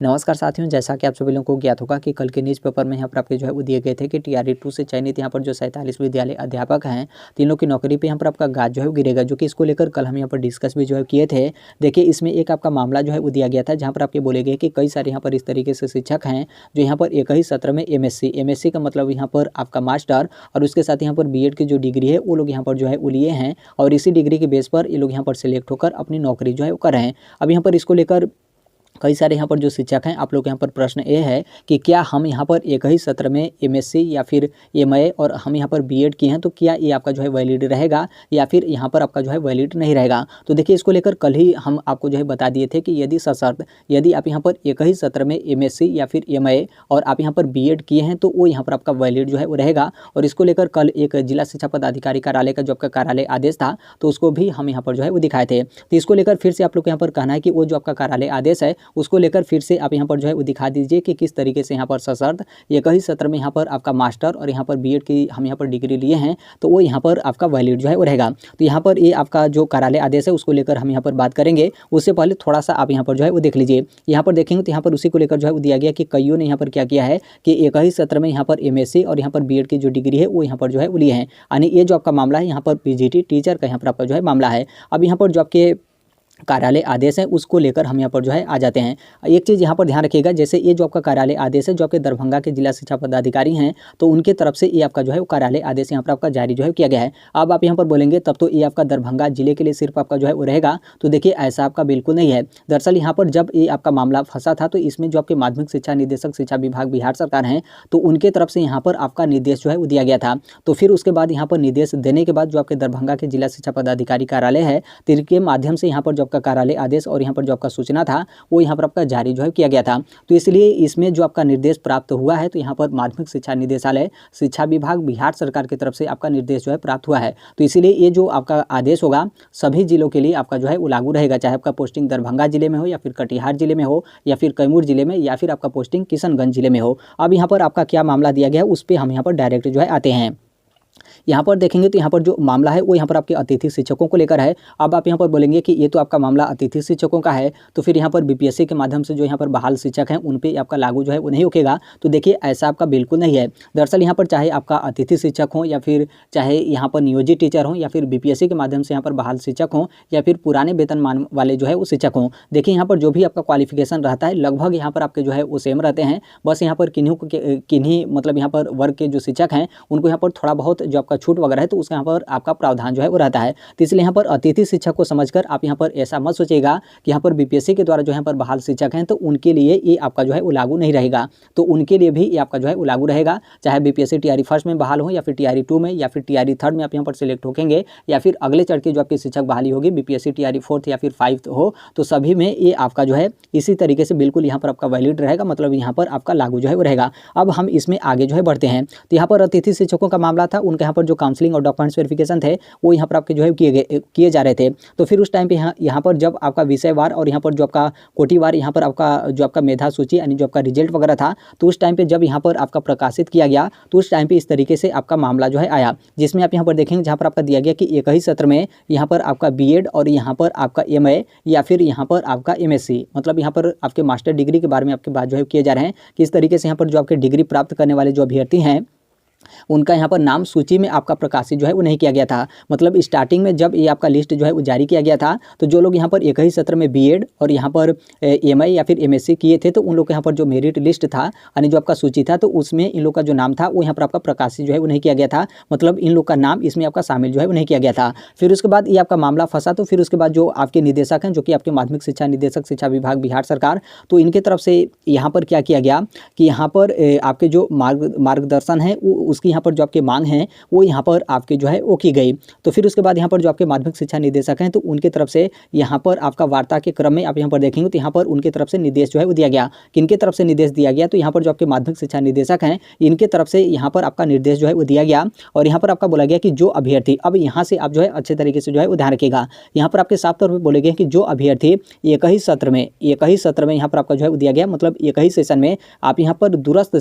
नमस्कार साथियों, जैसा कि आप सभी लोगों को ज्ञात होगा कि कल के न्यूज़ पेपर में यहाँ पर आपके जो है वो दिए गए थे कि टीआरई 2 से चयनित यहाँ पर जो 47 विद्यालय अध्यापक हैं, तीनों की नौकरी पे यहाँ पर आपका गाज जो है वो गिरेगा, जो कि इसको लेकर कल हम यहाँ पर डिस्कस भी जो है किए थे। देखिए, इसमें एक आपका मामला जो है वो दिया गया था, जहाँ पर आपके बोले गए कि कई सारे यहाँ पर इस तरीके से शिक्षक हैं जो यहाँ पर एक ही सत्र में एमएससी का मतलब यहाँ पर आपका मास्टर और उसके साथ यहाँ पर बीएड की जो डिग्री है वो लोग यहाँ पर जो है वो लिए हैं और इसी डिग्री के बेस पर ये लोग यहाँ पर सिलेक्ट होकर अपनी नौकरी जो है वो कर रहे हैं। अब यहाँ पर इसको लेकर कई सारे यहाँ पर जो शिक्षक हैं, आप लोग यहाँ पर प्रश्न ये है कि क्या हम यहाँ पर एक ही सत्र में एमएससी या फिर एमए और हम यहाँ पर बीएड किए हैं, तो क्या ये आपका जो है वैलिड रहेगा या फिर यहाँ पर आपका जो है वैलिड नहीं रहेगा। तो देखिए, इसको लेकर कल ही हम आपको जो है बता दिए थे कि यदि आप यहाँ पर एक ही सत्र में एमएससी या फिर एमए और आप यहाँ पर बीएड किए हैं तो वो यहाँ पर आपका वैलिड जो है वो रहेगा। और इसको लेकर कल एक जिला शिक्षा पदाधिकारी कार्यालय का जो आपका कार्यालय आदेश था, तो उसको भी हम यहाँ पर जो है वो दिखाए थे। तो इसको लेकर फिर से आप लोग यहाँ पर कहना है कि वो जो आपका कार्यालय आदेश है उसको लेकर फिर से आप यहाँ पर जो है वो दिखा दीजिए कि किस तरीके से यहाँ पर सशर्त एक ही सत्र में यहाँ पर आपका मास्टर और यहाँ पर बीएड की हम यहाँ पर डिग्री लिए हैं तो वो यहाँ पर आपका वैलिड जो है वो रहेगा। तो यहाँ पर ये आपका जो कार्यालय आदेश है उसको लेकर हम यहाँ पर बात करेंगे। उससे पहले थोड़ा सा आप यहाँ पर जो है वो देख लीजिए। यहाँ पर देखेंगे तो यहाँ पर उसी को लेकर जो है वो दिया गया कि कईयों ने यहाँ पर क्या किया है कि एक ही सत्र में यहाँ पर एमएससी और यहाँ पर बीएड की जो डिग्री है वो यहाँ पर जो है वो लिए हैं। यानी ये जो आपका मामला है यहाँ पर पीजीटी टीचर का यहाँ पर आपका जो है मामला है। अब यहाँ पर जो आपके कार्यालय आदेश है उसको लेकर हम यहाँ पर जो है आ जाते हैं। एक चीज़ यहाँ पर ध्यान रखिएगा, जैसे ये जो आपका कार्यालय आदेश है जो आपके दरभंगा के जिला शिक्षा पदाधिकारी हैं तो उनके तरफ से ये आपका जो है वो कार्यालय आदेश यहाँ पर आपका जारी जो है किया गया है। अब आप यहाँ पर बोलेंगे तब तो ये आपका दरभंगा जिले के लिए सिर्फ आपका जो है वो रहेगा, तो देखिए ऐसा आपका बिल्कुल नहीं है। दरअसल यहाँ पर जब ये आपका मामला फंसा था तो इसमें जो आपके माध्यमिक शिक्षा निदेशक शिक्षा विभाग बिहार सरकार हैं तो उनके तरफ से यहाँ पर आपका निर्देश जो है वो दिया गया था। तो फिर उसके बाद यहाँ पर निर्देश देने के बाद जो आपके दरभंगा के जिला शिक्षा पदाधिकारी कार्यालय है तिनके माध्यम से यहाँ पर जो आपका कार्यालय आदेश और यहाँ पर जो आपका सूचना था वो यहाँ पर आपका जारी जो है किया गया था। तो इसलिए इसमें जो आपका निर्देश प्राप्त हुआ है तो यहाँ पर माध्यमिक शिक्षा निदेशालय शिक्षा विभाग बिहार सरकार की तरफ से आपका निर्देश जो है प्राप्त हुआ है। तो इसीलिए ये जो आपका आदेश होगा सभी जिलों के लिए आपका जो है वो लागू रहेगा, चाहे आपका पोस्टिंग दरभंगा जिले में हो या फिर कटिहार जिले में हो या फिर कैमूर जिले में या फिर आपका पोस्टिंग किशनगंज जिले में हो। अब यहाँ पर आपका क्या मामला दिया गया है उस पर हम यहाँ पर डायरेक्ट जो है आते हैं। यहाँ पर देखेंगे तो यहाँ पर जो मामला है वो यहाँ पर आपके अतिथि शिक्षकों को लेकर है। अब आप यहाँ पर बोलेंगे कि ये तो आपका मामला अतिथि शिक्षकों का है तो फिर यहाँ पर बीपीएससी के माध्यम से जो यहाँ पर बहाल शिक्षक हैं उन पे आपका लागू जो है वो नहीं होगा। तो देखिए ऐसा आपका बिल्कुल नहीं है। दरअसल यहाँ पर चाहे आपका अतिथि शिक्षक हो या फिर चाहे यहाँ पर नियोजित टीचर हो या फिर बीपीएससी के माध्यम से यहाँ पर बहाल शिक्षक हो या फिर पुराने वेतनमान वाले जो है वो शिक्षक हों, देखिए यहाँ पर जो भी आपका क्वालिफिकेशन रहता है लगभग यहाँ पर आपके जो है वो सेम रहते हैं। बस यहाँ पर किन्हीं मतलब यहाँ पर वर्ग के जो शिक्षक हैं उनको यहाँ पर थोड़ा बहुत जो आपका छूट वगैरह है तो उसके यहाँ पर आपका प्रावधान जो है वो रहता है। तो इसलिए यहाँ पर अतिथि शिक्षक को समझकर आप यहाँ पर ऐसा मत सोचिएगा कि यहाँ पर बीपीएससी के द्वारा जो यहाँ पर बहाल शिक्षक हैं तो उनके लिए ये आपका जो है वो लागू नहीं रहेगा। तो उनके लिए भी ये आपका जो है वो लागू रहेगा, चाहे बीपीएससी टीआरई फर्स्ट में बहाल हो या फिर टीआरई 2 में या फिर टीआरई 3 में आप यहाँ पर सिलेक्ट होंगे या फिर अगले चढ़ के जो आपकी शिक्षक बहाली होगी बीपीएससी टीआरई 4 या फिर 5 हो, तो सभी में ये आपका जो है इसी तरीके से बिल्कुल यहाँ पर आपका वैलिड रहेगा, मतलब यहाँ पर आपका लागू जो है वो रहेगा। अब हम इसमें आगे जो है बढ़ते हैं। तो यहाँ पर अतिथि शिक्षकों का मामला था, उनके यहाँ पर जो काउंसलिंग और डॉक्यूमेंट्स वेरिफिकेशन थे वो यहाँ पर आपके जो है किए जा रहे थे। तो फिर उस टाइम पे यहाँ पर जब आपका विषयवार और यहाँ पर जो आपका कोटिवार यहाँ पर आपका जो आपका मेधा सूची यानी जो आपका रिजल्ट वगैरह था तो उस टाइम पे जब यहाँ पर आपका प्रकाशित किया गया तो उस टाइम पे इस तरीके से आपका मामला जो है आया, जिसमें आप यहाँ पर देखेंगे जहाँ पर आपका दिया गया कि एक ही सत्र में यहाँ पर आपका बीएड और यहाँ पर आपका एमए या फिर यहाँ पर आपका एमएससी, मतलब यहाँ पर आपके मास्टर डिग्री के बारे में आपके बात जो है किए जा रहे हैं कि इस तरीके से यहाँ पर जो आपके डिग्री प्राप्त करने वाले जो अभ्यर्थी हैं उनका यहाँ पर नाम सूची में आपका प्रकाशित जो है वो नहीं किया गया था। मतलब स्टार्टिंग में जब ये आपका लिस्ट जो है वो जारी किया गया था तो जो लोग यहाँ पर एक ही सत्र में बीएड और यहाँ पर एमए या फिर एमएससी किए थे तो उन लोग के यहाँ पर जो मेरिट लिस्ट था यानी जो आपका सूची था तो उसमें इन लोग का जो नाम था वो यहाँ पर आपका प्रकाशित जो है वो नहीं किया गया था, मतलब इन लोग का नाम इसमें आपका शामिल जो है वो नहीं किया गया था। फिर उसके बाद ये आपका मामला फंसा तो फिर उसके बाद जो आपके निदेशक हैं जो कि आपके माध्यमिक शिक्षा निदेशक शिक्षा विभाग बिहार सरकार, तो इनके तरफ से यहाँ पर क्या किया गया कि यहाँ पर आपके जो मार्गदर्शन है उसकी यहाँ पर जो आपके मांग हैं वो यहाँ पर आपके जो है वो की गई। तो फिर उसके बाद यहाँ पर जो आपके माध्यमिक शिक्षा निदेशक हैं तो उनके तरफ से यहाँ पर आपका वार्ता के क्रम में आप यहाँ पर देखेंगे तो यहाँ पर उनके तरफ से निर्देश जो है वो दिया गया। किनके तरफ से निर्देश दिया गया, तो यहाँ पर जो आपके माध्यमिक शिक्षा निदेशक हैं इनके तरफ से यहाँ पर आपका निर्देश जो है वो दिया गया और यहाँ पर आपका बोला गया कि जो अभ्यर्थी, अब यहाँ से आप जो है अच्छे तरीके से जो है वो ध्यान रखिएगा, यहाँ पर आपके साफ तौर पर बोले गए कि जो अभ्यर्थी एक ही सत्र में यहाँ पर आपका जो है वो दिया गया, मतलब एक ही सेशन में आप यहाँ पर दूरस्थ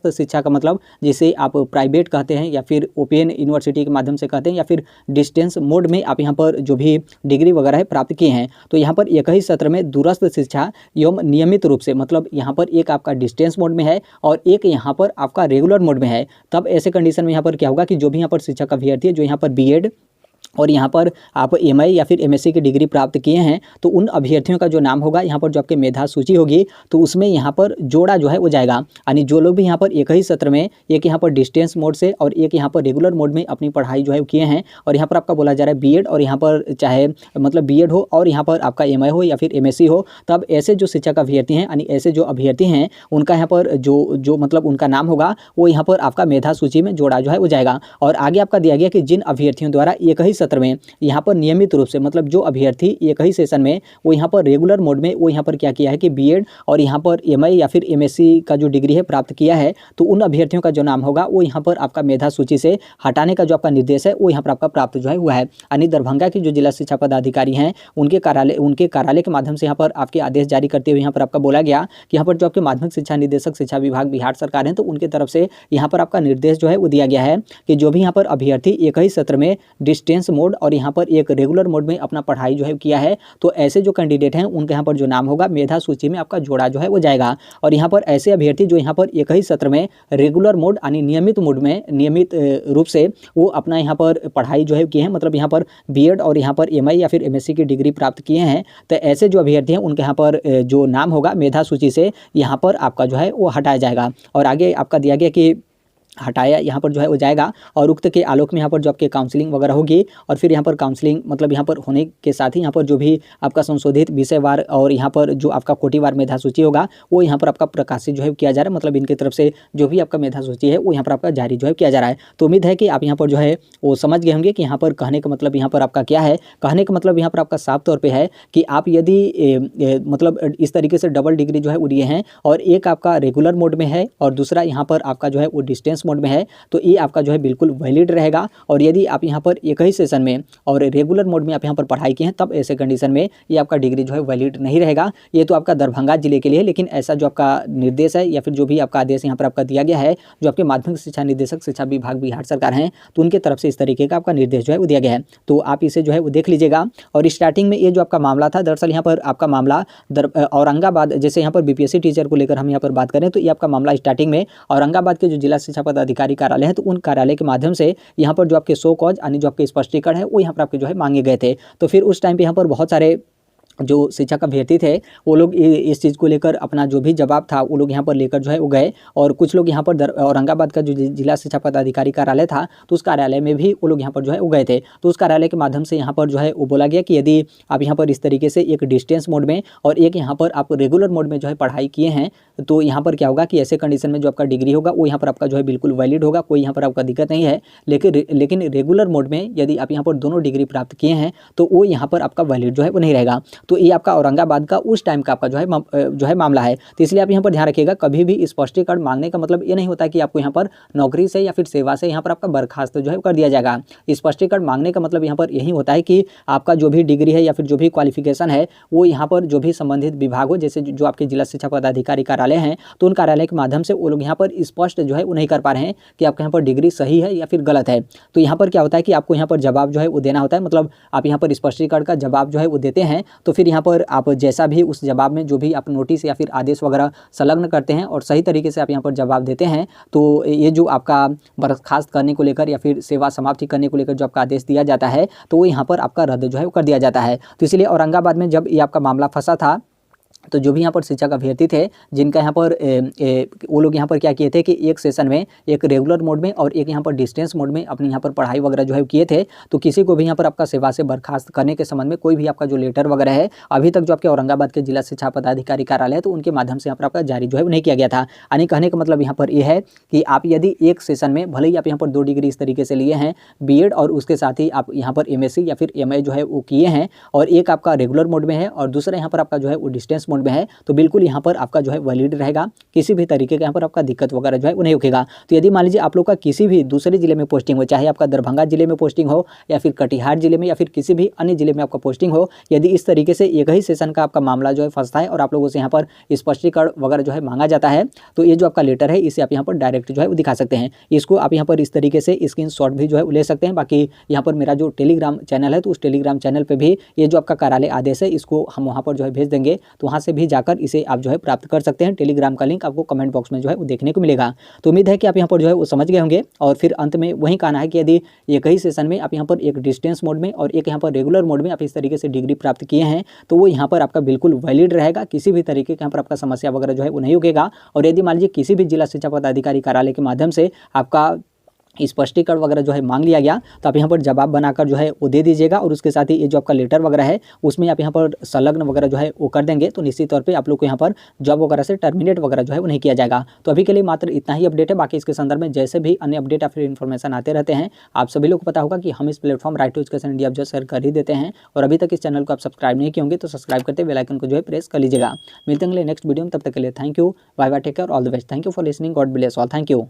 शिक्षा का मतलब जैसे आप प्राइवेट कहते हैं या फिर ओपन यूनिवर्सिटी के माध्यम से कहते हैं या फिर डिस्टेंस मोड में आप यहाँ पर जो भी डिग्री वगैरह है प्राप्त किए हैं, तो यहाँ पर एक ही सत्र में दूरस्थ शिक्षा एवं नियमित रूप से, मतलब यहाँ पर एक आपका डिस्टेंस मोड में है और एक यहाँ पर आपका रेगुलर मोड में है, तब ऐसे कंडीशन में यहाँ पर क्या होगा कि जो भी यहाँ पर शिक्षक अभ्यर्थी है जो यहाँ पर बीएड और यहाँ पर आप एमआई या फिर एमएससी की डिग्री प्राप्त किए हैं, तो उन अभ्यर्थियों का जो नाम होगा यहाँ पर जो आपके मेधा सूची होगी तो उसमें यहाँ पर जोड़ा जो है वो जाएगा। यानी जो लोग भी यहाँ पर एक ही सत्र में एक यहाँ पर डिस्टेंस मोड से और एक यहाँ पर रेगुलर मोड में अपनी पढ़ाई जो है किए हैं, और यहाँ पर आपका बोला जा रहा है बीएड और यहाँ पर चाहे मतलब बीएड हो और यहाँ पर आपका एमआई हो या फिर एमएससी हो, तब ऐसे जो शिक्षक अभ्यर्थी हैं यानी ऐसे जो अभ्यर्थी हैं उनका यहाँ पर जो मतलब उनका नाम होगा वो यहाँ पर आपका मेधा सूची में जोड़ा जो है वो जाएगा। और आगे आपका दिया गया कि जिन अभ्यर्थियों द्वारा एक ही सत्र में यहाँ पर नियमित रूप से, मतलब जो अभ्यर्थी एक ही सेशन में वो यहाँ पर रेगुलर मोड में वो यहाँ पर क्या किया है कि बीएड और यहाँ पर एमआई या फिर एमएससी का जो डिग्री है प्राप्त किया है, तो उन अभ्यर्थियों का जो नाम होगा वो यहाँ पर आपका मेधा सूची से हटाने का जो आपका निर्देश है वो यहाँ पर आपका प्राप्त जो है हुआ है। यानी दरभंगा के जो जिला शिक्षा पदाधिकारी हैं उनके कार्यालय के माध्यम से यहाँ पर आपके आदेश जारी करते हुए यहाँ पर आपका बोला गया कि यहाँ पर जो आपके माध्यमिक शिक्षा निदेशक शिक्षा विभाग बिहार सरकार है, तो उनके तरफ से यहाँ पर आपका निर्देश जो है वो दिया गया है कि जो भी यहाँ पर अभ्यर्थी एक ही सत्र में डिस्टेंस मोड और यहाँ पर एक रेगुलर मोड में अपना पढ़ाई जो है किया है, तो ऐसे जो कैंडिडेट हैं उनके यहाँ पर जो नाम होगा मेधा सूची में आपका जोड़ा जो है वो जाएगा। और यहाँ पर ऐसे अभ्यर्थी जो यहाँ पर एक ही सत्र में रेगुलर मोड यानी नियमित मोड में नियमित रूप से वो अपना यहाँ पर पढ़ाई जो है किए हैं, मतलब यहाँ पर बीएड और यहाँ पर एमआई या फिर एमएससी की डिग्री प्राप्त किए हैं, तो ऐसे जो अभ्यर्थी हैं उनके यहाँ पर जो नाम होगा मेधा सूची से यहाँ पर आपका जो है वो हटाया जाएगा। और आगे आपका दिया गया कि हटाया यहाँ पर जो है वो जाएगा और उक्त के आलोक में यहाँ पर जो आपके काउंसलिंग वगैरह होगी, और फिर यहाँ पर काउंसलिंग मतलब यहाँ पर होने के साथ ही यहाँ पर जो भी आपका संशोधित विषयवार और यहाँ पर जो आपका कोटिवार मेधा सूची होगा वो यहाँ पर आपका प्रकाशित जो है किया जा रहा है, मतलब इनकी तरफ से जो भी आपका मेधा सूची है वो यहाँ पर आपका जारी जो है किया जा रहा है। तो उम्मीद है कि आप यहाँ पर जो है वो समझ गए होंगे कि यहाँ पर कहने का मतलब यहाँ पर आपका क्या है। कहने का मतलब यहाँ पर आपका साफ तौर पर है कि आप यदि मतलब इस तरीके से डबल डिग्री जो है उड़िए हैं और एक आपका रेगुलर मोड में है और दूसरा यहाँ पर आपका जो है वो डिस्टेंस मोड में है, तो ये आपका जो है बिल्कुल वैलिड रहेगा। और यदि आप यहाँ पर एक ही सेशन में और रेगुलर मोड में आप यहाँ पर पढ़ाई किए हैं, तब ऐसे कंडीशन में ये आपका डिग्री जो है वैलिड नहीं रहेगा। ये तो आपका दरभंगा जिले के लिए, लेकिन ऐसा जो आपका निर्देश है या फिर जो भी आपका आदेश यहाँ पर आपका दिया गया है, जो आपके माध्यमिक शिक्षा निदेशक शिक्षा विभाग बिहार सरकार हैं, तो उनके तरफ से इस तरीके का आपका निर्देश जो है वो दिया गया है। तो आप इसे जो है वो देख लीजिएगा। और स्टार्टिंग में ये जो आपका मामला था, दरअसल यहाँ पर आपका मामला औरंगाबाद, जैसे यहाँ पर बीपीएससी टीचर को लेकर हम यहाँ पर बात करें तो ये आपका मामला स्टार्टिंग में औरंगाबाद के जो जिला शिक्षा पदाधिकारी कार्यालय है, तो उन कार्यालय के माध्यम से यहाँ पर जो आपके शो कॉज यानी जो आपके स्पष्टीकरण है वो यहाँ पर आपके जो है मांगे गए थे। तो फिर उस टाइम पे यहाँ पर बहुत सारे जो शिक्षक अभ्यर्थी थे वो लोग इस चीज़ को लेकर अपना जो भी जवाब था वो लोग यहाँ पर लेकर जो है वो गए, और कुछ लोग यहाँ पर औरंगाबाद का जो जिला शिक्षा पदाधिकारी कार्यालय था तो उस कार्यालय में भी वो लोग यहाँ पर जो है वो गए थे। तो उस कार्यालय के माध्यम से यहाँ पर जो है वो बोला गया कि यदि आप यहाँ पर इस तरीके से एक डिस्टेंस मोड में और एक यहाँ पर आप रेगुलर मोड में जो है पढ़ाई किए हैं, तो यहाँ पर क्या होगा कि ऐसे कंडीशन में जो आपका डिग्री होगा वो यहाँ पर आपका जो है बिल्कुल वैलिड होगा, कोई यहाँ पर आपका दिक्कत नहीं है। लेकिन रेगुलर मोड में यदि आप यहाँ पर दोनों डिग्री प्राप्त किए हैं तो वो यहाँ पर आपका वैलिड जो है वो नहीं रहेगा। तो ये आपका औरंगाबाद का उस टाइम का आपका जो है मामला है। तो इसलिए आप यहाँ पर ध्यान रखिएगा, कभी भी स्पष्टीकरण मांगने का मतलब ये नहीं होता कि आपको यहाँ पर नौकरी से या फिर सेवा से यहाँ पर आपका बर्खास्त जो है कर दिया जाएगा। स्पष्टीकरण मांगने का मतलब यहाँ पर यही होता है कि आपका जो भी डिग्री है या फिर जो भी क्वालिफिकेशन है वो यहाँ पर जो भी संबंधित विभाग हो, जैसे जो आपके जिला शिक्षा पदाधिकारी कार्यालय हैं, तो उन कार्यालय के माध्यम से वो लोग यहाँ पर स्पष्ट जो है वो नहीं कर पा रहे हैं कि आपके यहाँ पर डिग्री सही है या फिर गलत है। तो यहाँ पर क्या होता है कि आपको यहाँ पर जवाब जो है वो देना होता है, मतलब आप यहाँ पर स्पष्टीकरण का जवाब जो है वो देते हैं, तो फिर यहाँ पर आप जैसा भी उस जवाब में जो भी आप नोटिस या फिर आदेश वगैरह संलग्न करते हैं और सही तरीके से आप यहाँ पर जवाब देते हैं, तो ये जो आपका बर्खास्त करने को लेकर या फिर सेवा समाप्ति करने को लेकर जो आपका आदेश दिया जाता है तो वो यहाँ पर आपका रद्द जो है वो कर दिया जाता है। तो इसलिए औरंगाबाद में जब ये आपका मामला फंसा था तो जो भी यहाँ पर शिक्षक अभ्यर्थी थे जिनका यहाँ पर वो लोग यहाँ पर क्या किए थे कि एक सेशन में एक रेगुलर मोड में और एक यहाँ पर डिस्टेंस मोड में अपने यहाँ पर पढ़ाई वगैरह जो है किए थे, तो किसी को भी यहाँ पर आपका सेवा से बर्खास्त करने के संबंध में कोई भी आपका जो लेटर वगैरह है अभी तक जो आपके औरंगाबाद के जिला शिक्षा पदाधिकारी कार्यालय है तो उनके माध्यम से यहाँ पर आपका जारी जो है नहीं किया गया था। यानी कहने का मतलब यहाँ पर यह है कि आप यदि एक सेशन में भले ही आप यहाँ पर 2 डिग्री इस तरीके से लिए हैं बीएड और उसके साथ ही आप यहाँ पर एमएससी या फिर एमए जो है वो किए हैं और एक आपका रेगुलर मोड में है और दूसरा यहाँ पर आपका जो है वो डिस्टेंस डिस्टेंस मोड में है तो बिल्कुल यहाँ पर आपका जो है वैलिड रहेगा, किसी भी तरीके का यहाँ पर आपका दिक्कत वगैरह जो है वो नहीं होगा। तो यदि मान लीजिए आप लोग का किसी भी दूसरे जिले में पोस्टिंग हो, चाहे आपका दरभंगा जिले में पोस्टिंग हो या फिर कटिहार जिले में या फिर किसी भी अन्य जिले में आपका पोस्टिंग हो, यदि इस तरीके से एक ही सेशन का आपका मामला जो है फंसता है और आप लोगों से यहाँ पर स्पष्टीकरण वगैरह जो है मांगा जाता है, तो ये जो आपका लेटर है इसे आप यहाँ पर डायरेक्ट जो है वो दिखा सकते हैं। इसको आप यहाँ पर इस तरीके से स्क्रीनशॉट भी जो है ले सकते हैं। बाकी यहाँ पर मेरा जो टेलीग्राम चैनल है तो उस टेलीग्राम चैनल पे भी ये जो आपका कार्यालय आदेश है इसको हम वहाँ पर जो है भेज देंगे, तो वहाँ से भी जाकर इसे आप जो है प्राप्त कर सकते हैं। टेलीग्राम का लिंक आपको कमेंट बॉक्स में जो है वो देखने को मिलेगा। तो उम्मीद है कि आप यहाँ पर जो है वो समझ गए होंगे। और फिर अंत में वही कहना है कि यदि एक ही सेशन में आप यहाँ पर एक डिस्टेंस मोड में और एक यहाँ पर रेगुलर मोड में आप इस तरीके से डिग्री प्राप्त किए हैं तो वो यहाँ पर आपका बिल्कुल वैलिड रहेगा, किसी भी तरीके का यहाँ पर आपका समस्या वगैरह जो है वो नहीं होगा। और यदि मान लीजिए किसी भी जिला शिक्षा पदाधिकारी कार्यालय के माध्यम से आपका स्पष्टीकरण वगैरह जो है मांग लिया गया तो आप यहाँ पर जवाब बनाकर जो है वो दे दीजिएगा, और उसके साथ ही ये जो आपका लेटर वगैरह है उसमें आप यहाँ पर संलग्न वगैरह जो है वो कर देंगे, तो निश्चित तौर पे आप लोग को यहाँ पर जॉब वगैरह से टर्मिनेट वगैरह जो है वो नहीं किया जाएगा। तो अभी के लिए मात्र इतना ही अपडेट है। बाकी इसके संदर्भ में जैसे भी अन्य अपडेट या फिर इन्फॉर्मेशन आते रहते हैं, आप सभी लोग को पता होगा कि हम इस platform right to education India जो शेयर कर ही देते हैं। और अभी तक इस चैनल को आप सब्सक्राइब नहीं किए होंगे तो सब्सक्राइब करते बेल आइकन को जो है प्रेस कर लीजिएगा। मिलते हैं नेक्स्ट वीडियो में, तब तक के लिए thank you, bye bye, take care, all the best. Thank you for listening, God bless all, thank you.